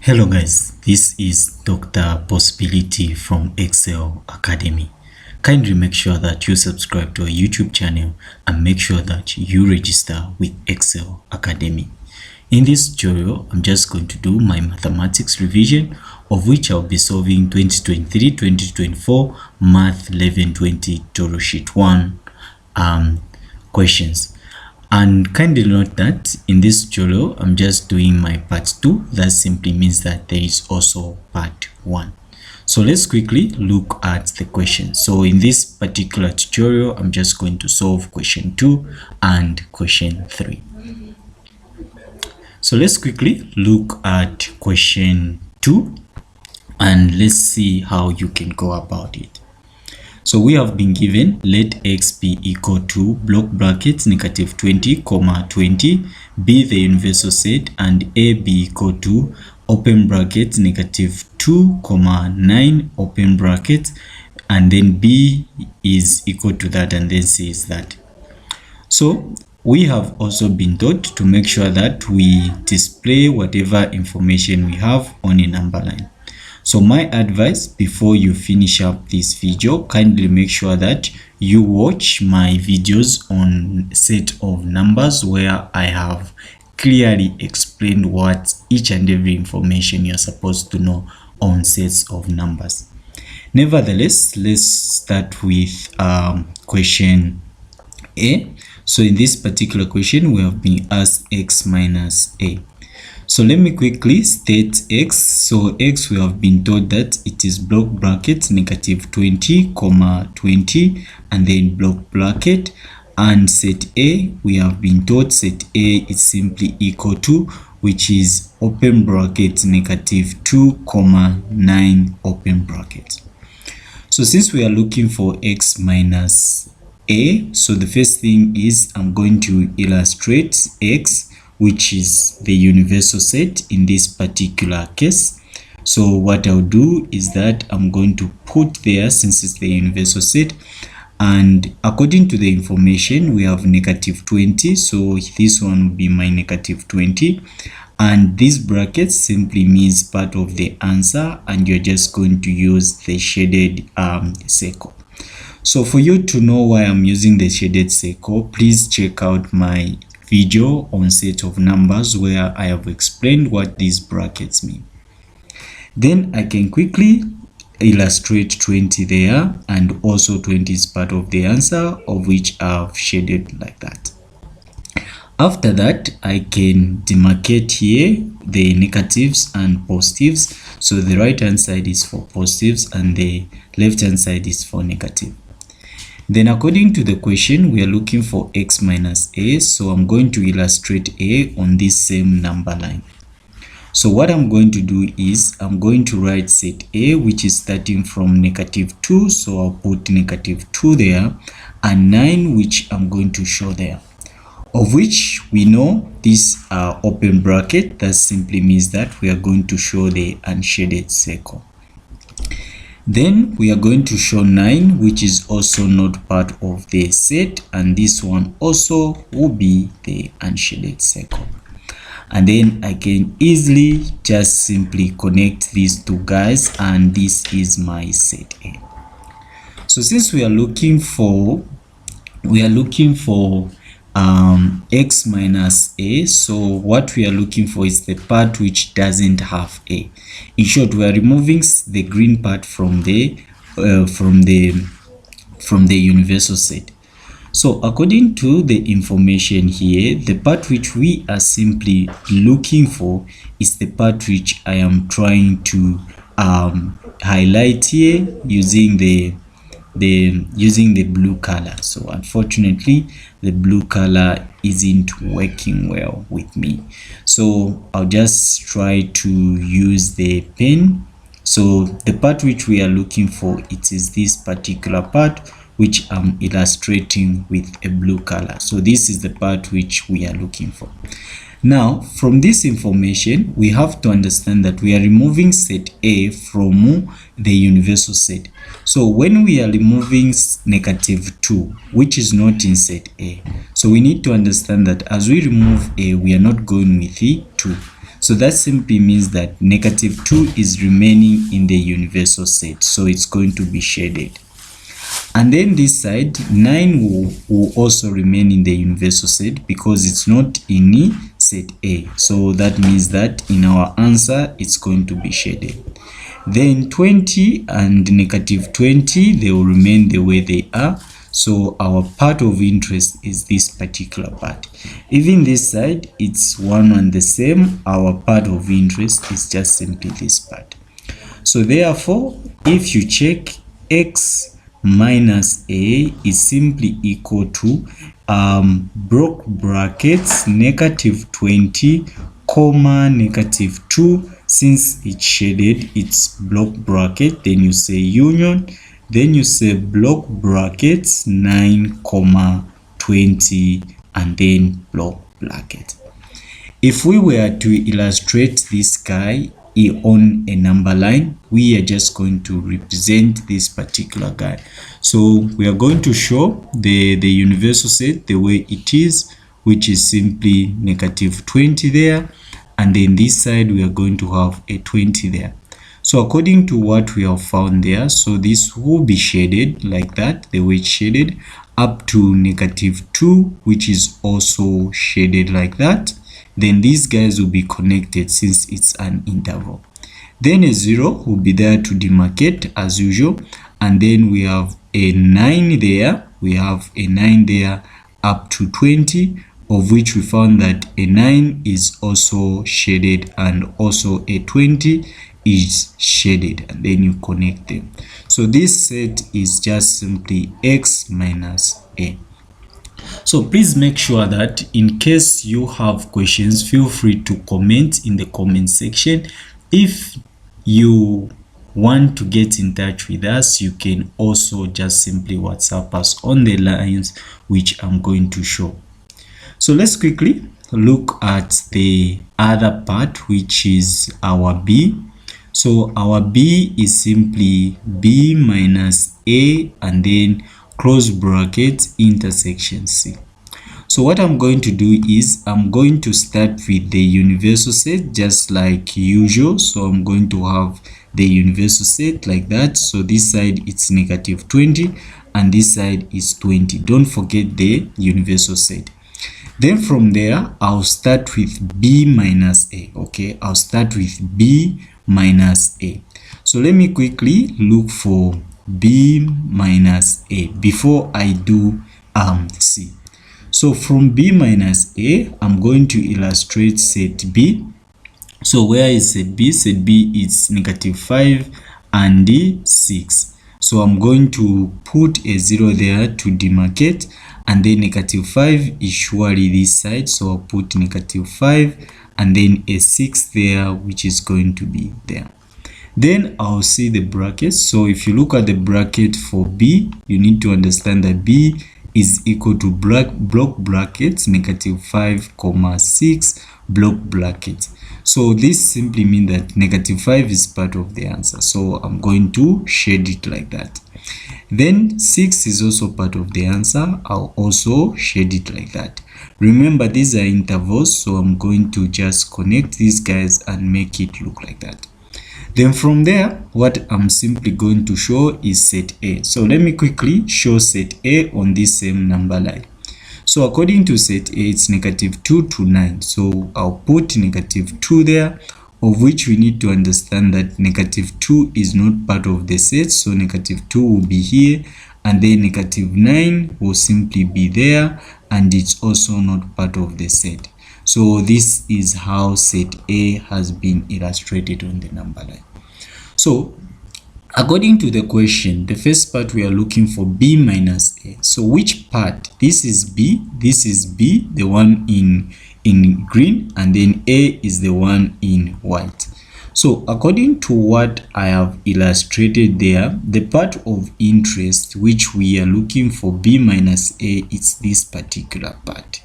Hello guys, this is Dr. Possibility from Excel Academy. Kindly make sure that you subscribe to our YouTube channel and make sure that you register with Excel Academy. In this tutorial, I'm just going to do my mathematics revision, of which I'll be solving 2023-2024 Math 1120 Tutorial Sheet 1 questions. And kindly note that in this tutorial, I'm just doing my part 2. That simply means that there is also part 1. So let's quickly look at the question. So in this particular tutorial, I'm just going to solve question 2 and question 3. So let's quickly look at question 2 and let's see how you can go about it. So we have been given let x be equal to block brackets negative 20, 20, be the universal set, and a be equal to open brackets negative 2, 9 open brackets, and then b is equal to that, and then c is that. So we have also been taught to make sure that we display whatever information we have on a number line. So my advice before you finish up this video, kindly make sure that you watch my videos on set of numbers where I have clearly explained what each and every information you're supposed to know on sets of numbers. Nevertheless, let's start with question A. So in this particular question, we have been asked x minus a. So let me quickly state x. So x, we have been told that it is block bracket negative 20, 20, and then block bracket. And set a, we have been told set a is simply equal to, which is open bracket negative 2, 9 open bracket. So since we are looking for x minus a, so the first thing is I'm going to illustrate x, which is the universal set in this particular case. So what I'll do is that I'm going to put there, since it's the universal set, and according to the information we have negative 20, so this one will be my negative 20, and this bracket simply means part of the answer, and you're just going to use the shaded circle. So for you to know why I'm using the shaded circle, please check out my video on set of numbers where I have explained what these brackets mean. Then I can quickly illustrate 20 there, and also 20 is part of the answer, of which I've shaded like that. After that, I can demarcate here the negatives and positives. So the right hand side is for positives and the left hand side is for negative. Then according to the question, we are looking for x minus a, so I'm going to illustrate a on this same number line. So what I'm going to do is I'm going to write set a, which is starting from negative 2, so I'll put negative 2 there, and 9, which I'm going to show there, of which we know these are open bracket. That simply means that we are going to show the unshaded circle. Then we are going to show 9, which is also not part of the set, and this one also will be the unshaded circle. And then I can easily just simply connect these two guys, and this is my set A. So since we are looking for x minus a, so what we are looking for is the part which doesn't have a. In short, we are removing the green part from the universal set. So according to the information here, the part which we are simply looking for is the part which I am trying to highlight here using the blue color. So unfortunately the blue color isn't working well with me, so I'll just try to use the pen. So the part which we are looking for, it is this particular part which I'm illustrating with a blue color. So this is the part which we are looking for. Now from this information, we have to understand that we are removing set A from the universal set. So when we are removing negative 2, which is not in set A, so we need to understand that as we remove A, we are not going with the 2. So that simply means that -2 is remaining in the universal set, so it's going to be shaded. And then this side 9 will also remain in the universal set because it's not in set A, so that means that in our answer it's going to be shaded. Then 20 and -20, they will remain the way they are. So our part of interest is this particular part. Even this side, it's one and the same. Our part of interest is just simply this part. So therefore, if you check, x minus a is simply equal to block brackets -20 comma -2. Since it's shaded, it's block bracket, then you say union, then you say block brackets 9 comma 20, and then block bracket. If we were to illustrate this guy on a number line, we are just going to represent this particular guy. So we are going to show the universal set the way it is, which is simply -20 there, and then this side we are going to have a 20 there. So according to what we have found there, so this will be shaded like that, the way it's shaded, up to -2, which is also shaded like that. Then these guys will be connected since it's an interval. Then a 0 will be there to demarcate as usual, and then we have a 9 there, we have a 9 there up to 20, of which we found that a 9 is also shaded and also a 20 is shaded, and then you connect them. So this set is just simply x minus a. So please make sure that in case you have questions, feel free to comment in the comment section. If you want to get in touch with us, you can also just simply WhatsApp us on the lines which I'm going to show. So let's quickly look at the other part, which is our b. So our b is simply b minus a and then close brackets intersection c. So what I'm going to do is I'm going to start with the universal set just like usual. So I'm going to have the universal set like that. So this side it's -20 and this side is 20. Don't forget the universal set. Then from there I'll start with b minus a. Okay, I'll start with b minus a. So let me quickly look for b minus a before I do c. So from b minus a, I'm going to illustrate set b. So where is set b? Set b is -5 and 6. So I'm going to put a 0 there to demarcate, and then -5 is surely this side, so I'll put -5 and then a 6 there, which is going to be there. Then I'll see the brackets. So if you look at the bracket for b, you need to understand that b is equal to block brackets -5 comma 6 block brackets. So this simply means that -5 is part of the answer, so I'm going to shade it like that. Then 6 is also part of the answer. I'll also shade it like that. Remember, these are intervals, so I'm going to just connect these guys and make it look like that. Then from there, what I'm simply going to show is set A. So let me quickly show set A on this same number line. So according to set A, it's -2 to 9. So I'll put -2 there, of which we need to understand that -2 is not part of the set. So -2 will be here, and then -9 will simply be there, and it's also not part of the set. So this is how set A has been illustrated on the number line. So according to the question, the first part we are looking for b minus a. So which part? This is b, the one in green, and then a is the one in white. So according to what I have illustrated there, the part of interest which we are looking for b minus a, it's this particular part.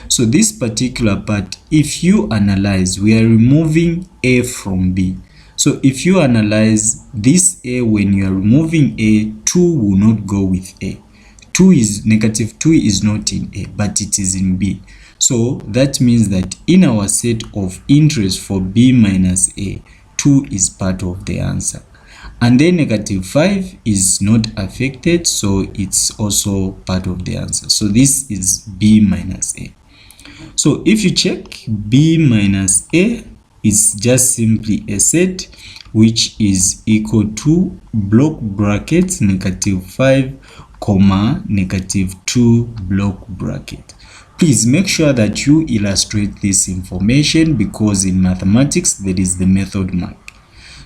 So this particular part, if you analyze, we are removing a from b. So if you analyze this a, when you are removing a, 2 will not go with a. -2 is not in a, but it is in b. So that means that in our set of interest for b minus a, 2 is part of the answer. And then -5 is not affected, so it's also part of the answer. So this is b minus a. So if you check, b minus a is just simply a set which is equal to block brackets -5 comma -2 block bracket. Please make sure that you illustrate this information, because in mathematics there is the method mark.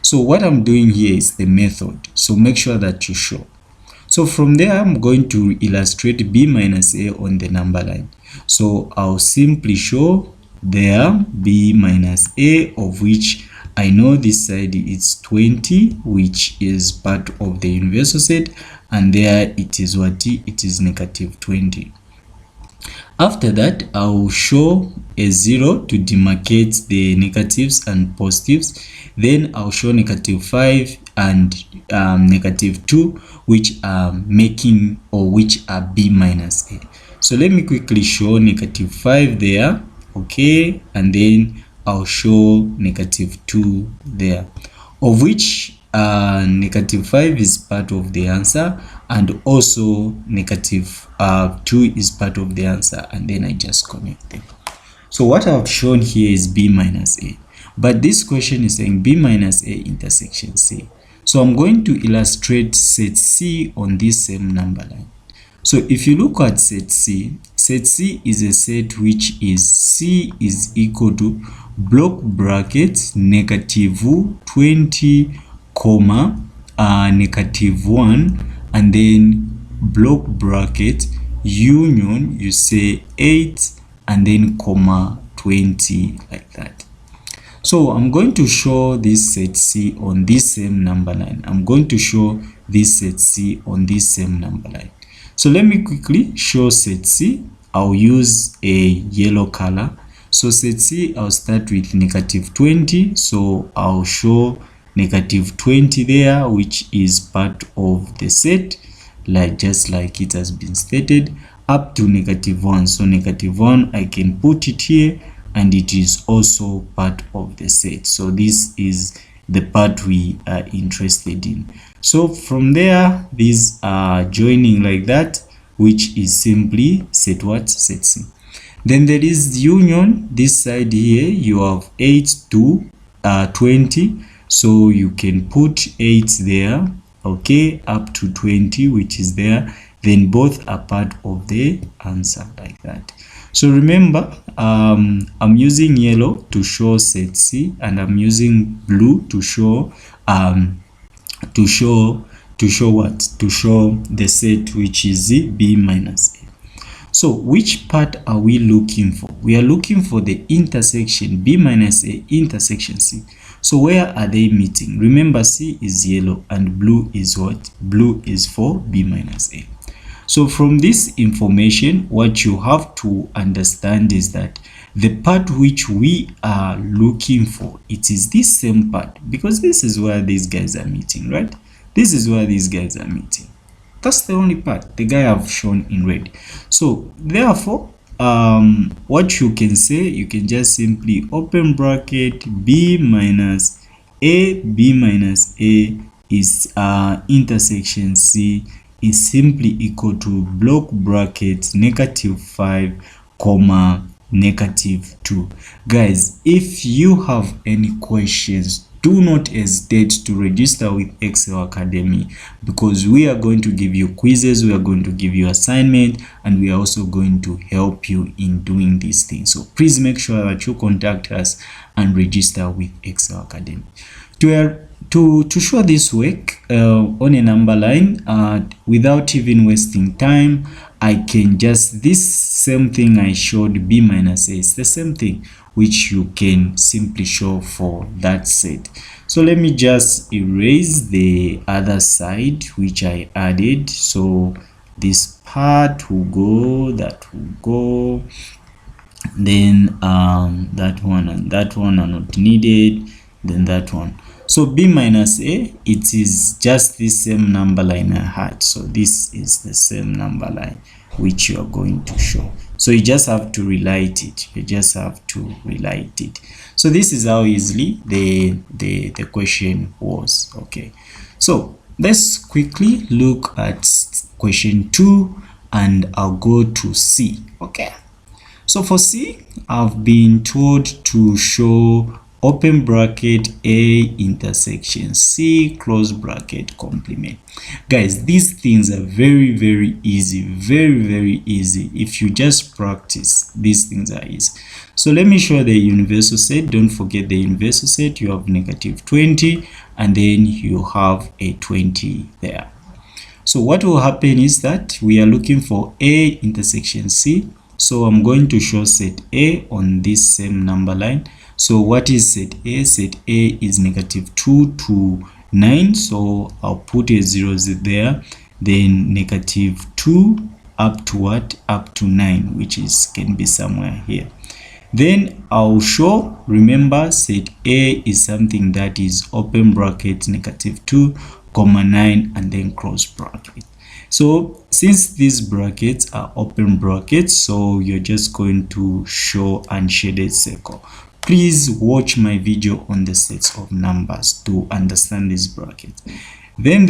So what I'm doing here is the method, so make sure that you show. So from there I'm going to illustrate b minus a on the number line. So I'll simply show there b minus a, of which I know this side is 20, which is part of the universal set, and there it is what? It is -20. After that, I will show a 0 to demarcate the negatives and positives. Then I'll show -5 and -2, which are making, or which are b minus a. So let me quickly show -5 there, okay, and then I'll show -2 there, of which -5 is part of the answer, and also -2 is part of the answer, and then I just connect them. So what I've shown here is b minus a, but this question is saying b minus a intersection c. So I'm going to illustrate set C on this same number line. So if you look at set C is a set which is C is equal to block brackets -20 comma -1, and then block bracket union, you say 8 and then comma 20, like that. So I'm going to show this set C on this same number line. I'm going to show this set C on this same number line. So let me quickly show set C. I'll use a yellow color. So set C, I'll start with -20. So I'll show -20 there, which is part of the set, like just like it has been stated, up to -1. So -1, I can put it here, and it is also part of the set. So this is the part we are interested in. So from there, these are joining like that, which is simply set what? Set C. Then there is union. This side here, you have 8 to 20. So you can put 8 there, okay, up to 20, which is there. Then both are part of the answer, like that. So remember, I'm using yellow to show set C, and I'm using blue to show what? To show the set which is b minus a. So which part are we looking for? We are looking for the intersection b minus a intersection C. So where are they meeting? Remember, C is yellow and blue is what? Blue is for b minus a. So from this information, what you have to understand is that the part which we are looking for, it is this same part, because this is where these guys are meeting, right? This is where these guys are meeting. That's the only part, the guy I've shown in red. So therefore, what you can say, you can just simply open bracket b minus a is intersection C is simply equal to block brackets -5 comma -2. Guys, if you have any questions, do not hesitate to register with Excel Academy, because we are going to give you quizzes, we are going to give you assignment, and we are also going to help you in doing these things. So please make sure that you contact us and register with Excel Academy. To show this work on a number line, without even wasting time, I can just, this same thing I showed b minus a, it's the same thing which you can simply show for that set. So let me just erase the other side which I added. So this part will go, that will go, then that one and that one are not needed, then that one. So b minus a, it is just the same number line I had. So this is the same number line. which you are going to show. So you just have to relight it. So this is how easily the question was. Okay, so let's quickly look at question 2, and I'll go to C. Okay, so for C, I've been told to show open bracket A intersection C close bracket complement. Guys, these things are very easy, very easy. If you just practice, these things are easy. So let me show the universal set. Don't forget the universal set. You have -20 and then you have a 20 there. So what will happen is that we are looking for A intersection C. So I'm going to show set A on this same number line. So what is set A? Set A is -2 to 9. So I'll put a 0 there. Then -2 up to what? Up to 9, which can be somewhere here. Then I'll show, remember, set A is something that is open bracket -2, 9 and then close bracket. So since these brackets are open brackets, so you're just going to show unshaded circle. Please watch my video on the sets of numbers to understand these brackets. Then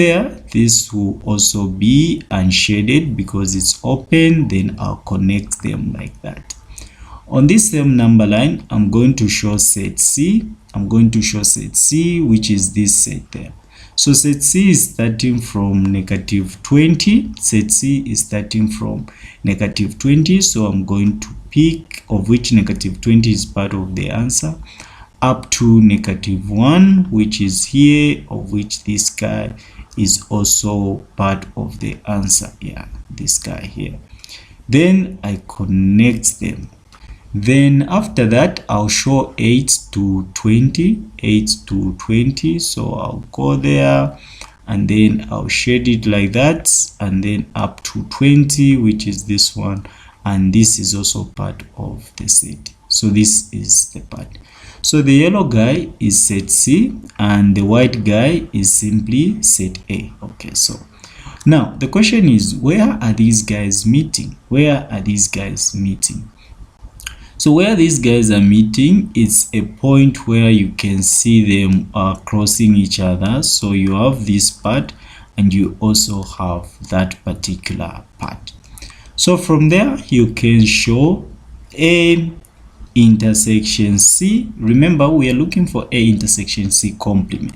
this will also be unshaded because it's open. Then I'll connect them like that. On this same number line, I'm going to show set C. Which is this set there. So set C is starting from -20. Set C is starting from -20. So I'm going to pick, of which -20 is part of the answer, up to -1, which is here, of which this guy is also part of the answer. Yeah, this guy here. Then I connect them. Then after that, I'll show 8 to 20. So I'll go there and then I'll shade it like that, and then up to 20, which is this one, and this is also part of the set. So this is the part. So the yellow guy is set C and the white guy is simply set A. Okay, so now the question is, where are these guys meeting? So where these guys are meeting, it's a point where you can see them crossing each other. So you have this part and you also have that particular part. So from there, you can show A intersection C. Remember, we are looking for A intersection C complement.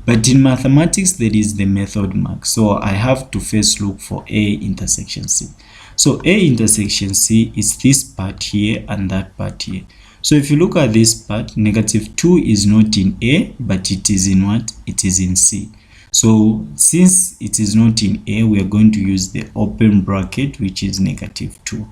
But in mathematics, there is the method mark. So I have to first look for A intersection C. So A intersection C is this part here and that part here. So if you look at this part, -2 is not in A, but it is in what? It is in C. So since it is not in A, we are going to use the open bracket, which is -2.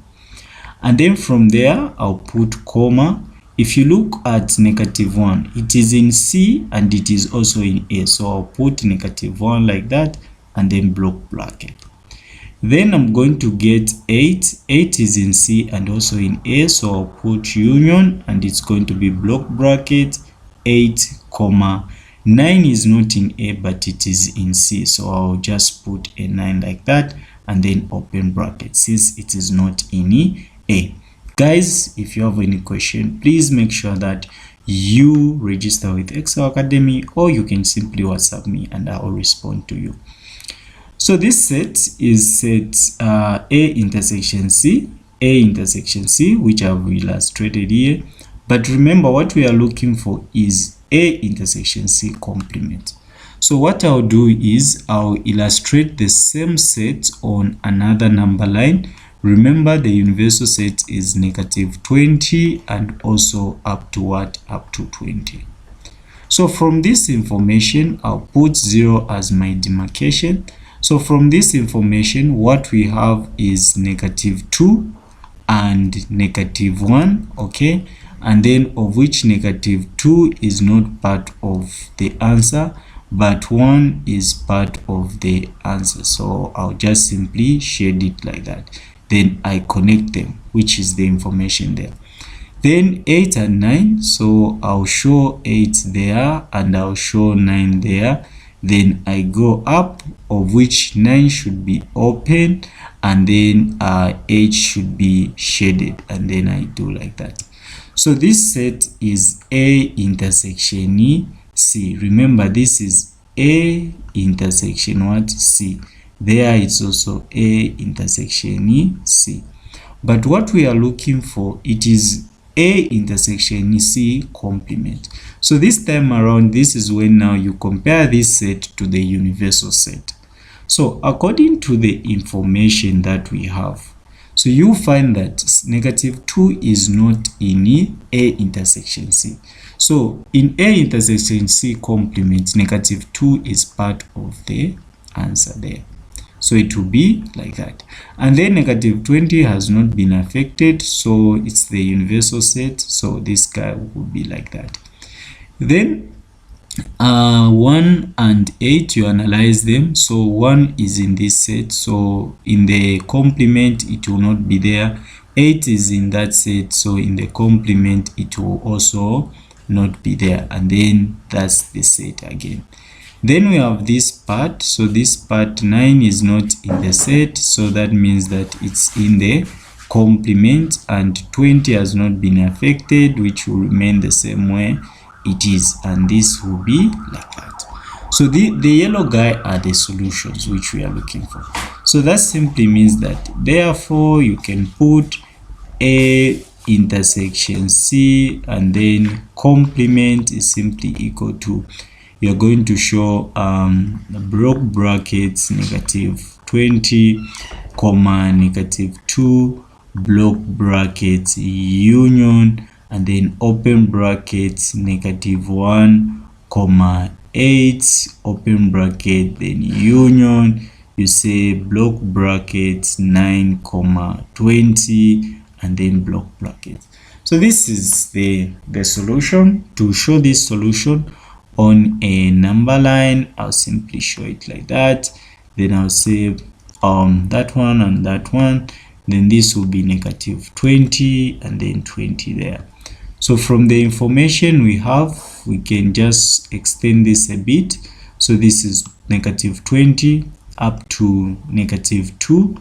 And then from there, I'll put comma. If you look at -1, it is in C and it is also in A. So I'll put -1 like that and then block bracket. Then I'm going to get 8. 8 is in C and also in A, so I'll put union and it's going to be block bracket 8, 9 is not in A but it is in C, so I'll just put a 9 like that and then open bracket since it is not in A. Guys, if you have any question, please make sure that you register with Excel Academy, or you can simply WhatsApp me and I will respond to you. So this set is set A intersection C, which I've illustrated here. But remember, what we are looking for is A intersection C complement. So what I'll do is I'll illustrate the same set on another number line. Remember, the universal set is -20 and also up to what? Up to 20. So from this information, I'll put 0 as my demarcation. So from this information, what we have is -2 and -1, okay? And then of which -2 is not part of the answer, but 1 is part of the answer. So I'll just simply shade it like that. Then I connect them, which is the information there. Then 8 and 9, so I'll show 8 there and I'll show 9 there. then I go up, of which 9 should be open, and then 8 should be shaded, and then I do like that. So this set is A intersection C. Remember, this is A intersection what? C. There it's also A intersection C. But what we are looking for, it is A intersection C complement. So this time around, this is when now you compare this set to the universal set. So according to the information that we have, so you find that -2 is not in A intersection C. So in A intersection C complement, -2 is part of the answer there. So it will be like that. And then -20 has not been affected, so it's the universal set. So this guy will be like that. Then 1 and 8, you analyze them. So 1 is in this set, so in the complement it will not be there. 8 is in that set, so in the complement it will also not be there, and then that's the set again. Then we have this part, so this part 9 is not in the set, so that means that it's in the complement, and 20 has not been affected, which will remain the same way it is, and this will be like that. So the yellow guy are the solutions which we are looking for. So that simply means that therefore you can put A intersection C, and then complement is simply equal to, you are going to show block brackets -20 comma -2 block brackets union, and then open brackets -1 comma 8 open bracket, then union, you say block brackets 9 comma 20, and then block brackets. So this is the solution. To show this solution on a number line, I'll simply show it like that. Then I'll say that one and that one, then this will be -20 and then 20 there. So from the information we have, we can just extend this a bit. So this is -20 up to -2,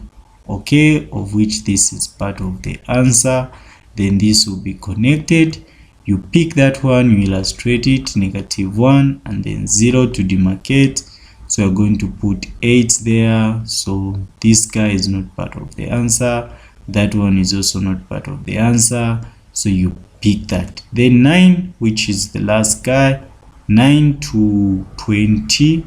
okay, of which this is part of the answer. Then this will be connected. You pick that one, you illustrate it, -1 and then 0 to demarcate. So you're going to put 8 there. So this guy is not part of the answer. That one is also not part of the answer. So you pick that. Then 9, which is the last guy, 9 to 20,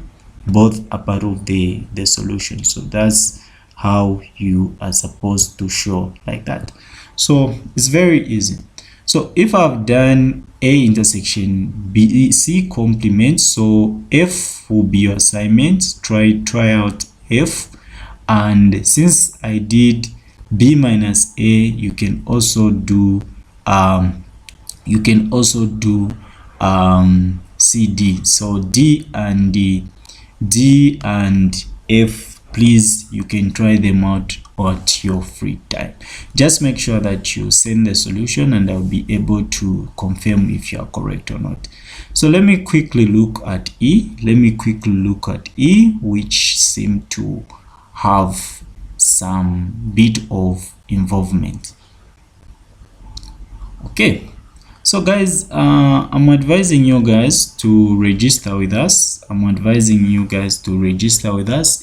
both are part of the solution. So that's how you are supposed to show like that. So it's very easy. So if I've done A intersection B C complement, so F will be your assignment. Try out F, and since I did B minus A, you can also do CD. So D and F, please, you can try them out at your free time. Just make sure that you send the solution, and I'll be able to confirm if you are correct or not. So let me quickly look at E. Which seem to have some bit of involvement. Okay, so guys, I'm advising you guys to register with us.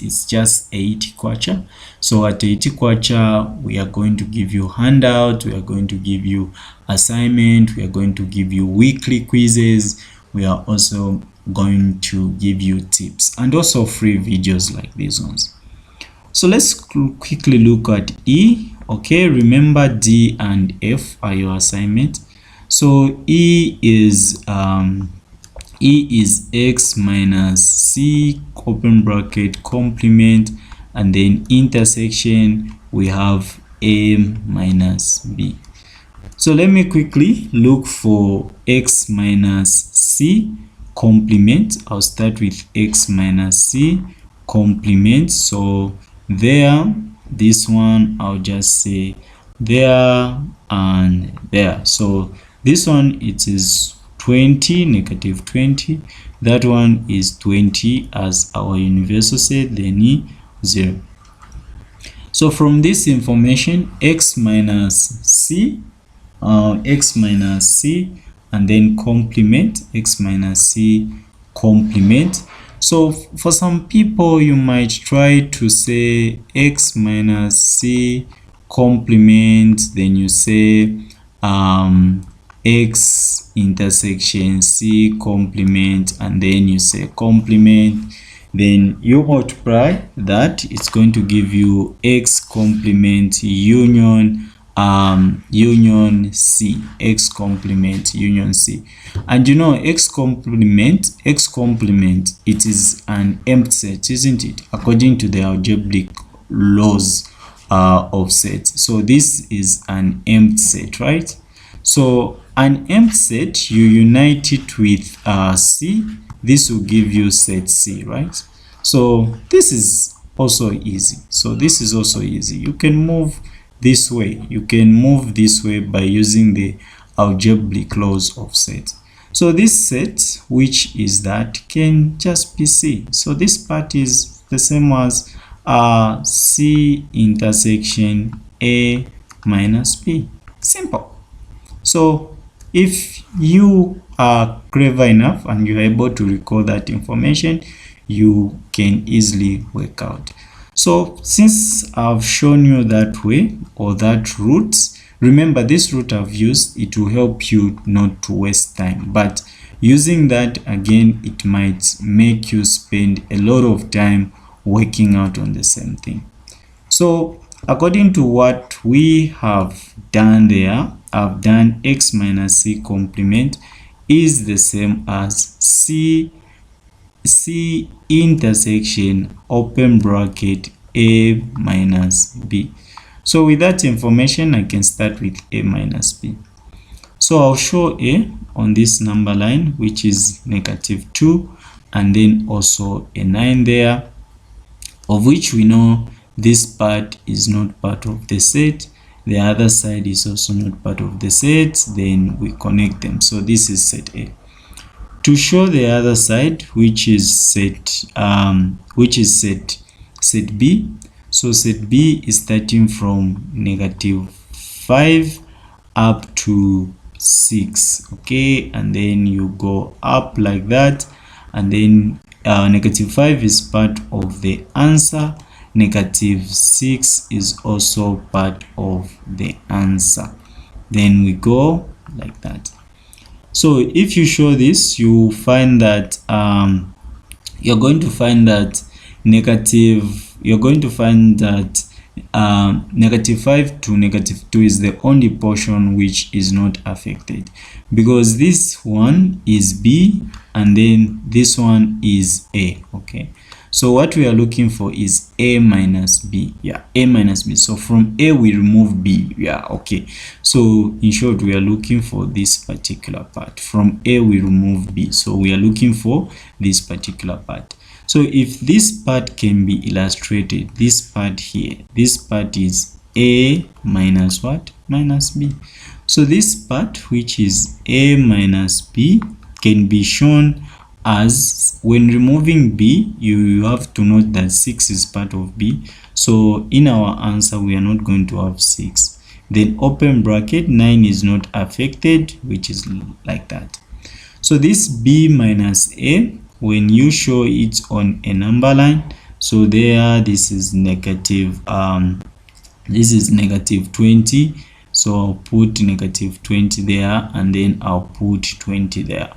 It's just 80 kwacha. So at 80 kwacha, we are going to give you handout, we are going to give you assignment, we are going to give you weekly quizzes, we are also going to give you tips, and also free videos like these ones. So let's quickly look at E. Okay, remember D and F are your assignment. So E is X minus C open bracket complement, and then intersection we have A minus B. So let me quickly look for X minus C complement. I'll start with X minus C complement. So there, this one I'll just say there and there. So this one, it is 20, negative 20. That one is 20 as our universal set, then 0. So from this information, x minus c, and then complement, x minus c complement. So for some people, you might try to say x minus c complement, then you say x intersection c complement, and then you say complement, then you multiply that, it's going to give you x complement union union c, x complement union c. And you know, x complement, it is an empty set, isn't it, according to the algebraic laws of sets. So this is an empty set, right? So an empty set, you unite it with c, this will give you set c, right? So this is also easy. So this is also easy. You can move this way. You can move this way by using the algebraic laws of set. So this set, which is that, can just be c. So this part is the same as c intersection a minus b. Simple. So if you are clever enough and you're able to recall that information, you can easily work out. So since I've shown you that way, or that route, remember this route I've used, it will help you not to waste time. But using that again, it might make you spend a lot of time working out on the same thing. So according to what we have done there, I've done x minus c complement is the same as c intersection open bracket a minus b. So with that information, I can start with a minus b. So I'll show a on this number line, which is negative 2, and then also a 9 there, of which we know this part is not part of the set. The other side is also not part of the set. Then we connect them. So this is set A. To show the other side, which is set B. So set B is starting from negative 5 up to 6. Okay, and then you go up like that, and then negative 5 is part of the answer. Negative 6 is also part of the answer. Then we go like that. So if you show this, you find that you're going to find that negative 5 to negative 2 is the only portion which is not affected, because this one is B and then this one is A. Okay, so what we are looking for is A minus B. Yeah, A minus B. So from A we remove B. Yeah, okay. So in short, we are looking for this particular part. From A we remove B. So we are looking for this particular part. So if this part can be illustrated, this part here, this part is A minus what? Minus B. So this part, which is A minus B, can be shown as, when removing B, you have to note that 6 is part of B. So in our answer, we are not going to have 6. Then open bracket, 9 is not affected, which is like that. So this B minus A, when you show it on a number line, so there, this is negative 20. So I'll put negative 20 there, and then I'll put 20 there.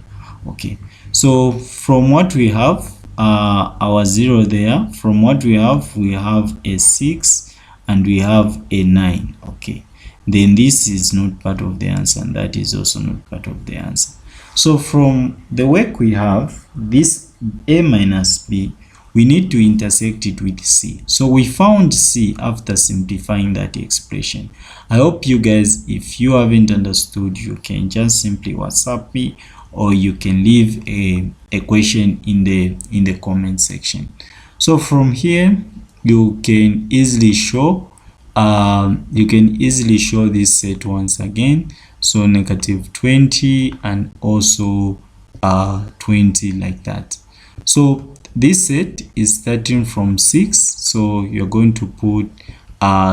Okay, so from what we have, our 0 there, from what we have a 6 and we have a 9. Okay, then this is not part of the answer, and that is also not part of the answer. So from the work we have, this A minus B, we need to intersect it with C. So we found C after simplifying that expression. I hope you guys, if you haven't understood, you can just simply WhatsApp me, or you can leave a question in the comment section. So from here, you can easily show this set once again. So negative 20 and also 20 like that. So this set is starting from 6, so you're going to put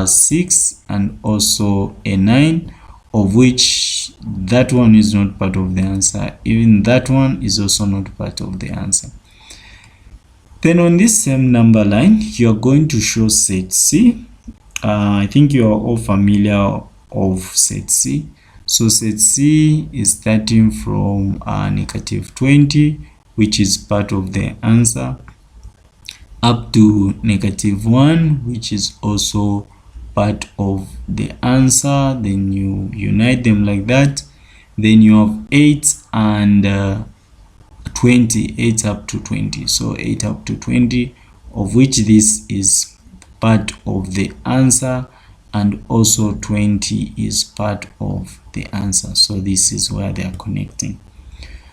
6 and also a 9, of which that one is not part of the answer. Even that one is also not part of the answer. Then on this same number line, you're going to show set C. I think you are all familiar of set C. So set C is starting from negative 20, which is part of the answer, up to negative 1, which is also part of the answer. Then you unite them like that. Then you have 8 and 20, 8 up to 20. So 8 up to 20, of which this is part of the answer, and also 20 is part of the answer. So this is where they are connecting.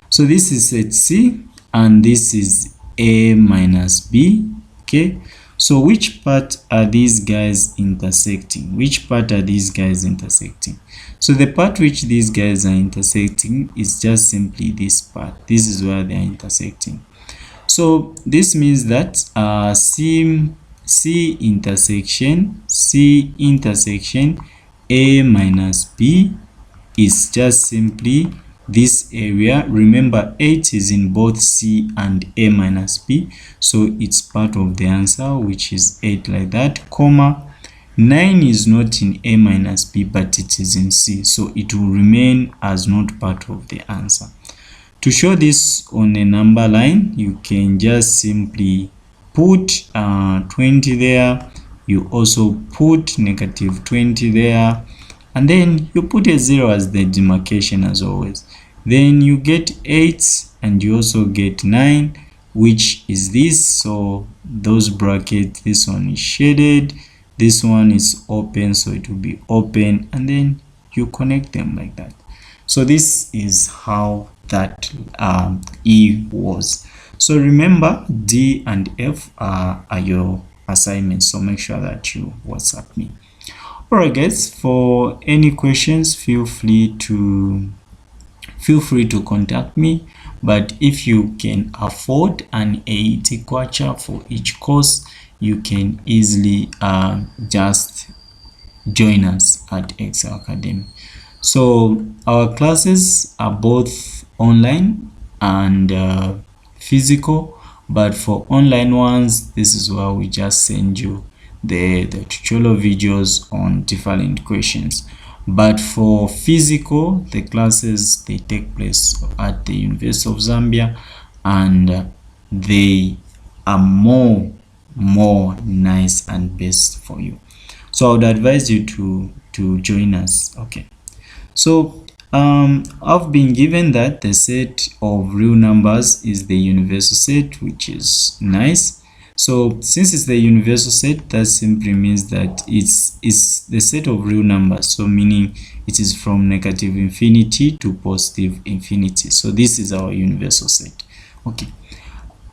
So this is set C and this is A minus B. Okay, so which part are these guys intersecting? Which part are these guys intersecting? So the part which these guys are intersecting is just simply this part. This is where they are intersecting. So this means that C intersection A minus B is just simply this area. Remember, 8 is in both C and A minus B, so it's part of the answer, which is 8 like that, comma 9 is not in A minus B, but it is in C, so it will remain as not part of the answer. To show this on a number line, you can just simply put 20 there. You also put negative 20 there, and then you put a 0 as the demarcation as always. Then you get 8 and you also get 9, which is this. So those brackets, this one is shaded, this one is open, so it will be open, and then you connect them like that. So this is how that E was. So remember, D and F are your assignments, so make sure that you WhatsApp me. Alright guys, for any questions, feel free to contact me. But if you can afford an AET kwacha for each course, you can easily just join us at Excel Academy. So our classes are both online and physical, but for online ones, this is where we just send you the tutorial videos on different questions. But for physical, the classes, they take place at the University of Zambia, and they are more nice and best for you. So I would advise you to join us. Okay, so I've been given that the set of real numbers is the universal set, which is nice. So since it's the universal set, that simply means that it's the set of real numbers, so meaning it is from negative infinity to positive infinity. So this is our universal set. Okay,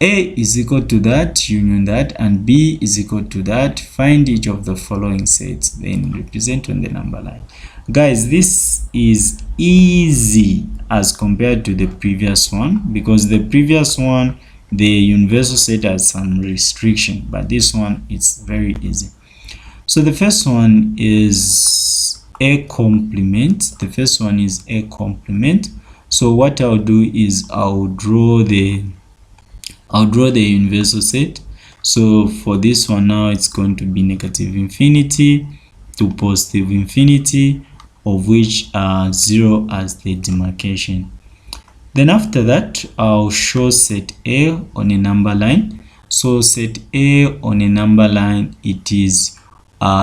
A is equal to that, union that, and B is equal to that. Find each of the following sets, then represent on the number line. Guys, this is easy as compared to the previous one, because the previous one, the universal set has some restriction, but this one, it's very easy. So the first one is A complement. The first one is A complement. So what I'll do is I'll draw the universal set. So for this one now, it's going to be negative infinity to positive infinity, of which 0 as the demarcation. Then after that, I'll show set A on a number line. So set A on a number line, it is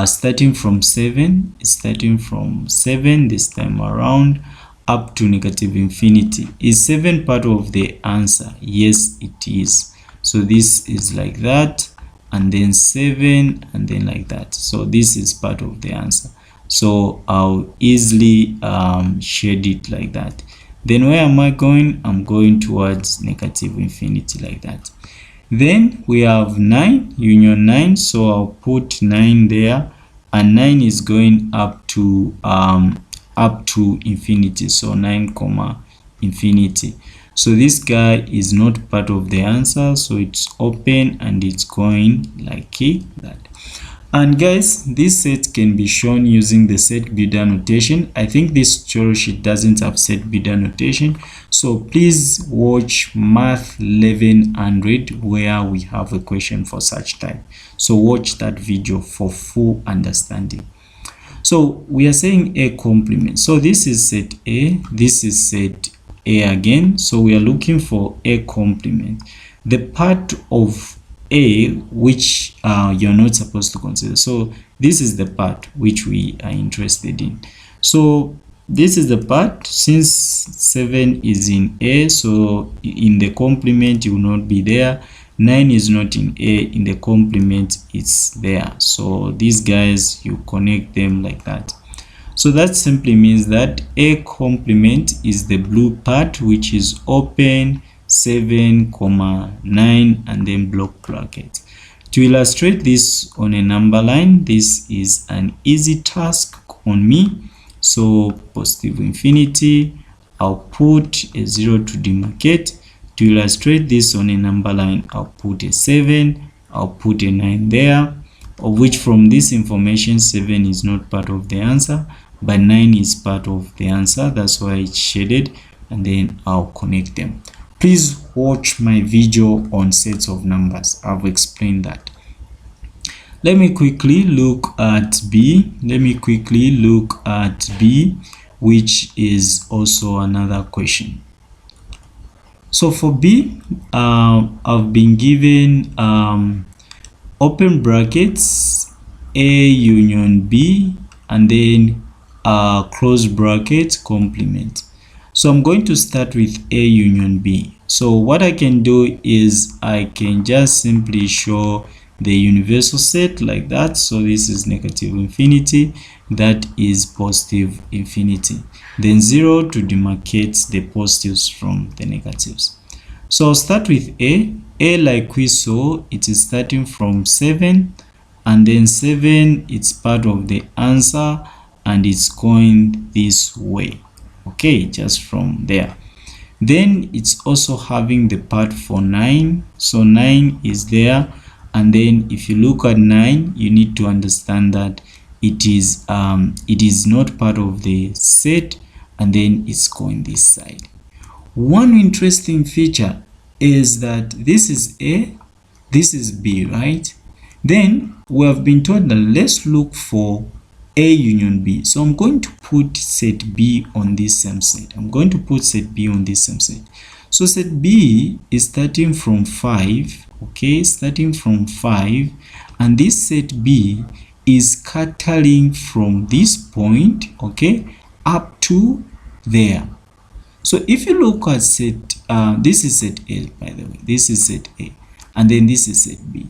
starting from 7. It's starting from 7 this time around up to negative infinity. Is 7 part of the answer? Yes, it is. So this is like that, and then 7, and then like that. So this is part of the answer. So I'll easily shade it like that. Then where am I going? I'm going towards negative infinity like that. Then we have 9, union 9. So I'll put 9 there, and 9 is going up to up to infinity, so 9 comma infinity. So this guy is not part of the answer, so it's open and it's going like that. And guys, this set can be shown using the set builder notation. I think this tutorial sheet doesn't have set builder notation, so please watch Math 1100 where we have a question for such type. So watch that video for full understanding. So we are saying A complement. So this is set A, this is set A again. So we are looking for A complement. The part of A which you're not supposed to consider. So this is the part which we are interested in. So this is the part, since 7 is in A, so in the complement it will not be there. 9 is not in A, in the complement it's there. So these guys, you connect them like that. So that simply means that A complement is the blue part which is open 7 comma 9 and then block bracket. To illustrate this on a number line, this is an easy task on me. So positive infinity, I'll put a 0 to demarcate. To illustrate this on a number line, I'll put a 7, I'll put a 9 there, of which from this information 7 is not part of the answer, but 9 is part of the answer. That's why it's shaded, and then I'll connect them. Please watch my video on sets of numbers. I've explained that. Let me quickly look at B. Which is also another question. So for B, I've been given open brackets A union B and then close bracket complement. So I'm going to start with A union B. So what I can do is I can just simply show the universal set like that. So this is negative infinity, that is positive infinity. Then 0 to demarcate the positives from the negatives. So I'll start with A. A, like we saw, it is starting from 7, and then 7, it's part of the answer and it's going this way. Okay, just from there. Then it's also having the part for 9. So 9 is there, and then if you look at 9, you need to understand that it is not part of the set, and then it's going this side. One interesting feature is that this is A, this is B, right? Then we have been told that let's look for A union B. So I'm going to put set B on this same set. So set B is starting from 5, okay, starting from 5, and this set B is scattering from this point, okay, up to there. So if you look at set, this is set A, by the way, this is set A, and then this is set B.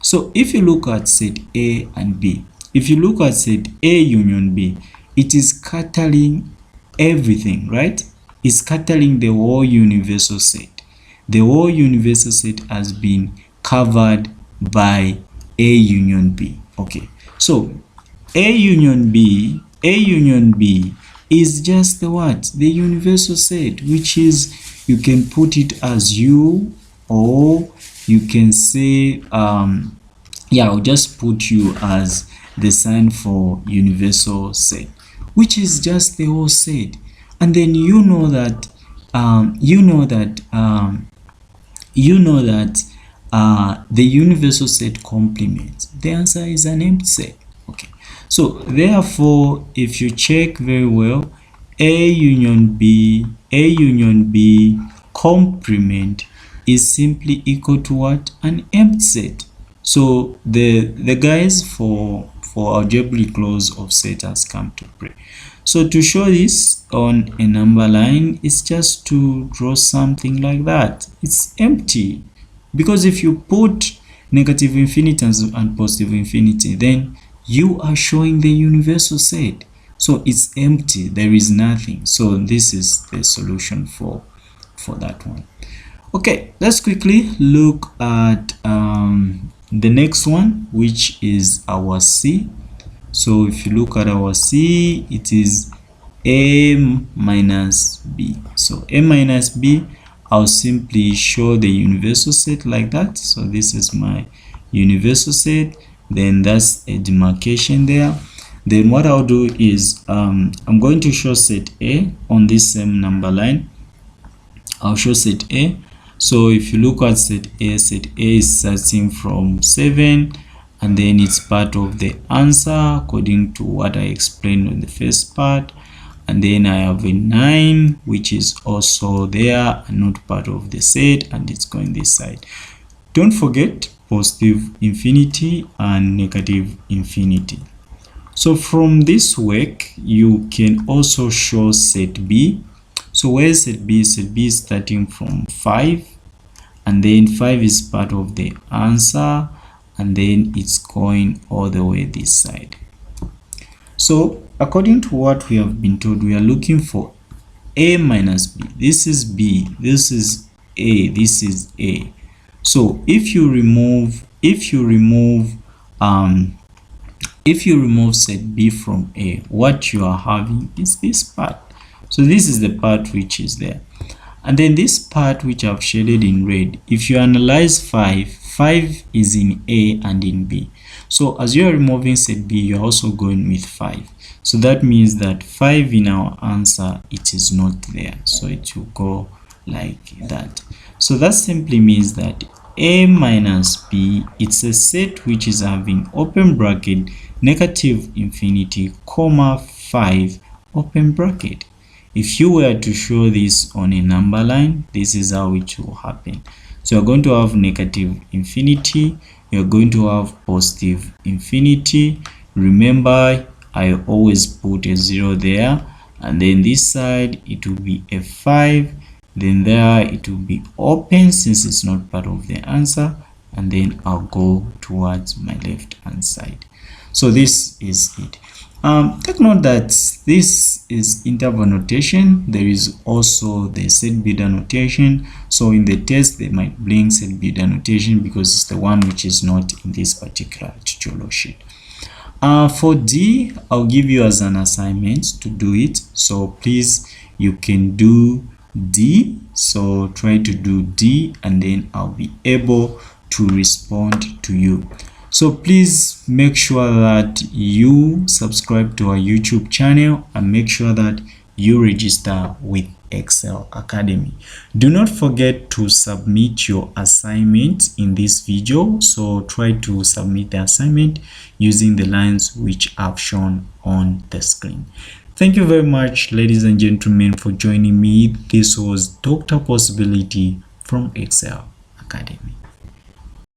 So if you look at set A and B, if you look at set A union B, it is scattering everything, right? It's scattering the whole universal set. The whole universal set has been covered by A union B. Okay, so A union B is just the what? The universal set, which is, you can put it as U, or you can say, yeah, I'll just put U as the sign for universal set, which is just the whole set. And then you know that the universal set complements. The answer is an empty set. Okay, so therefore, if you check very well, A union B complement is simply equal to what? An empty set. So the guys for algebraic laws of set has come to play. So to show this on a number line, it's just to draw something like that. It's empty, because if you put negative infinity and positive infinity, then you are showing the universal set. So it's empty, there is nothing. So this is the solution for that one. Okay, let's quickly look at the next one, which is our C. So if you look at our C, it is a minus b. So a minus b, I'll simply show the universal set like that. So this is my universal set, then that's a demarcation there. Then what I'll do is I'm going to show set A on this same number line. I'll show set A. So if you look at set A is starting from 7, and then it's part of the answer according to what I explained in the first part. And then I have a 9, which is also there and not part of the set, and it's going this side. Don't forget positive infinity and negative infinity. So from this work, you can also show set B. So where is set B? Set B is starting from 5, and then 5 is part of the answer, and then it's going all the way this side. So according to what we have been told, we are looking for A minus B. This is B, this is A, this is A. So if you remove set B from A, what you are having is this part. So this is the part which is there, and then this part which I've shaded in red. If you analyze 5 is in A and in B. So as you are removing set B, you're also going with 5. So that means that 5 in our answer, it is not there. So it will go like that. So that simply means that A minus B, it's a set which is having open bracket negative infinity, comma 5, open bracket. If you were to show this on a number line, this is how it will happen. So you're going to have negative infinity, you're going to have positive infinity. Remember, I always put a 0 there, and then this side it will be a 5, then there it will be open since it's not part of the answer, and then I'll go towards my left hand side. So this is it. Take note that this is interval notation. There is also the set builder notation. So in the test they might bring set builder notation because it's the one which is not in this particular tutorial sheet. For D, I'll give you as an assignment to do it. So please, you can do D. So try to do D, and then I'll be able to respond to you. So please make sure that you subscribe to our YouTube channel and make sure that you register with Excel Academy. Do not forget to submit your assignment in this video. So try to submit the assignment using the lines which I've shown on the screen. Thank you very much, ladies and gentlemen, for joining me. This was Dr. Possibility from Excel Academy.